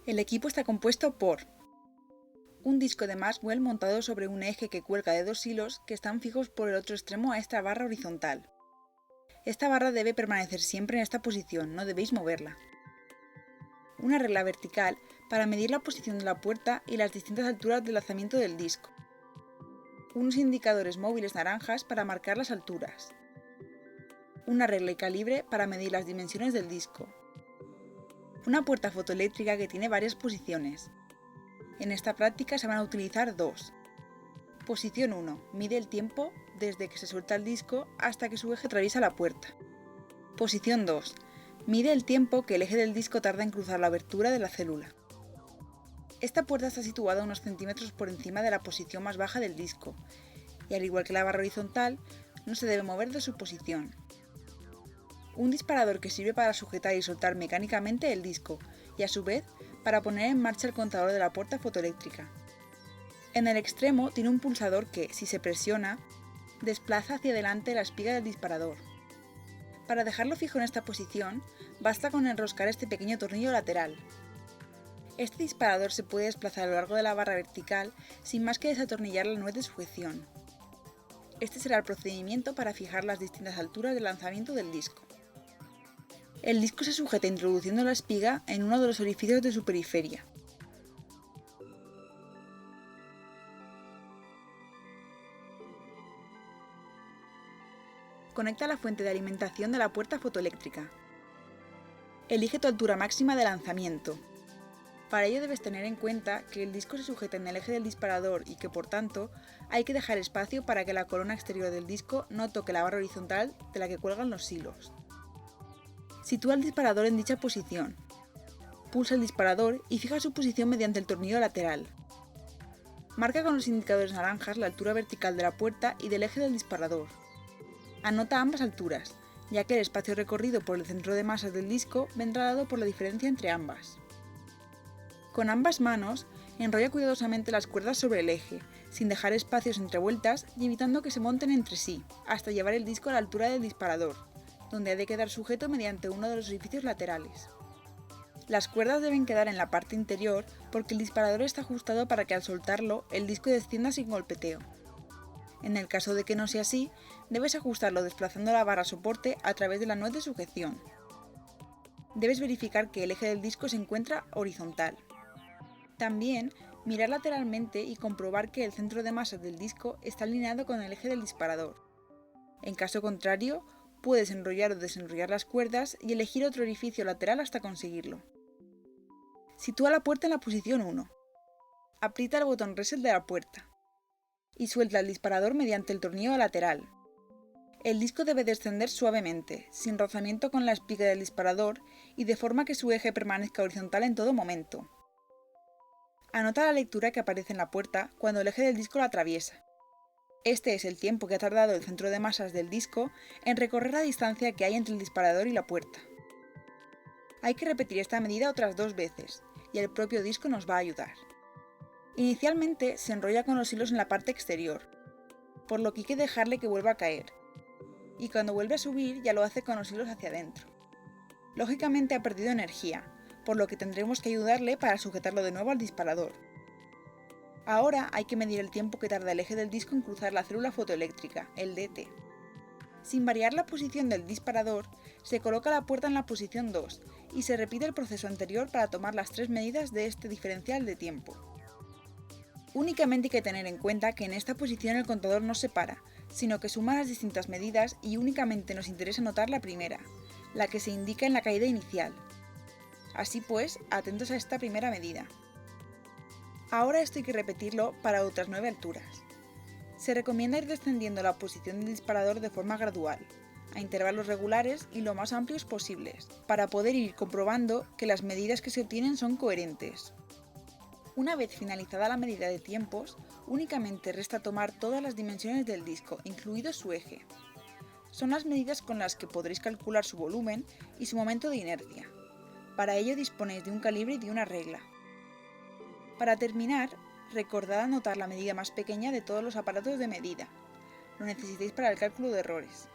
El equipo está compuesto por un disco de Maxwell montado sobre un eje que cuelga de dos hilos que están fijos por el otro extremo a esta barra horizontal. Esta barra debe permanecer siempre en esta posición, no debéis moverla. Una regla vertical para medir la posición de la puerta y las distintas alturas de lanzamiento del disco. Unos indicadores móviles naranjas para marcar las alturas. Una regla y calibre para medir las dimensiones del disco. Una puerta fotoeléctrica que tiene varias posiciones. En esta práctica se van a utilizar dos. Posición 1. Mide el tiempo desde que se suelta el disco hasta que su eje atraviesa la puerta. Posición 2. Mide el tiempo que el eje del disco tarda en cruzar la abertura de la célula. Esta puerta está situada unos centímetros por encima de la posición más baja del disco, y al igual que la barra horizontal, no se debe mover de su posición. Un disparador que sirve para sujetar y soltar mecánicamente el disco, y a su vez para poner en marcha el contador de la puerta fotoeléctrica. En el extremo tiene un pulsador que, si se presiona, desplaza hacia adelante la espiga del disparador. Para dejarlo fijo en esta posición, basta con enroscar este pequeño tornillo lateral. Este disparador se puede desplazar a lo largo de la barra vertical sin más que desatornillar la nuez de sujeción. Este será el procedimiento para fijar las distintas alturas de lanzamiento del disco. El disco se sujeta introduciendo la espiga en uno de los orificios de su periferia. Conecta la fuente de alimentación de la puerta fotoeléctrica. Elige tu altura máxima de lanzamiento. Para ello debes tener en cuenta que el disco se sujeta en el eje del disparador y que, por tanto, hay que dejar espacio para que la corona exterior del disco no toque la barra horizontal de la que cuelgan los hilos. Sitúa el disparador en dicha posición. Pulsa el disparador y fija su posición mediante el tornillo lateral. Marca con los indicadores naranjas la altura vertical de la puerta y del eje del disparador. Anota ambas alturas, ya que el espacio recorrido por el centro de masas del disco vendrá dado por la diferencia entre ambas. Con ambas manos, enrolla cuidadosamente las cuerdas sobre el eje, sin dejar espacios entre vueltas y evitando que se monten entre sí, hasta llevar el disco a la altura del disparador, donde ha de quedar sujeto mediante uno de los orificios laterales. Las cuerdas deben quedar en la parte interior porque el disparador está ajustado para que al soltarlo el disco descienda sin golpeteo. En el caso de que no sea así, debes ajustarlo desplazando la barra soporte a través de la nuez de sujeción. Debes verificar que el eje del disco se encuentra horizontal. También, mirar lateralmente y comprobar que el centro de masas del disco está alineado con el eje del disparador. En caso contrario, puedes enrollar o desenrollar las cuerdas y elegir otro orificio lateral hasta conseguirlo. Sitúa la puerta en la posición 1. Aprieta el botón reset de la puerta y suelta el disparador mediante el tornillo lateral. El disco debe descender suavemente, sin rozamiento con la espiga del disparador y de forma que su eje permanezca horizontal en todo momento. Anota la lectura que aparece en la puerta cuando el eje del disco la atraviesa. Este es el tiempo que ha tardado el centro de masas del disco en recorrer la distancia que hay entre el disparador y la puerta. Hay que repetir esta medida otras 2 veces, y el propio disco nos va a ayudar. Inicialmente se enrolla con los hilos en la parte exterior, por lo que hay que dejarle que vuelva a caer, y cuando vuelve a subir ya lo hace con los hilos hacia adentro. Lógicamente ha perdido energía, por lo que tendremos que ayudarle para sujetarlo de nuevo al disparador. Ahora hay que medir el tiempo que tarda el eje del disco en cruzar la célula fotoeléctrica, el DT. Sin variar la posición del disparador, se coloca la puerta en la posición 2 y se repite el proceso anterior para tomar las 3 medidas de este diferencial de tiempo. Únicamente hay que tener en cuenta que en esta posición el contador no se para, sino que suma las distintas medidas y únicamente nos interesa notar la primera, la que se indica en la caída inicial. Así pues, atentos a esta primera medida. Ahora esto hay que repetirlo para otras 9 alturas. Se recomienda ir descendiendo la posición del disparador de forma gradual, a intervalos regulares y lo más amplios posibles, para poder ir comprobando que las medidas que se obtienen son coherentes. Una vez finalizada la medida de tiempos, únicamente resta tomar todas las dimensiones del disco, incluido su eje. Son las medidas con las que podréis calcular su volumen y su momento de inercia. Para ello disponéis de un calibre y de una regla. Para terminar, recordad anotar la medida más pequeña de todos los aparatos de medida. Lo necesitáis para el cálculo de errores.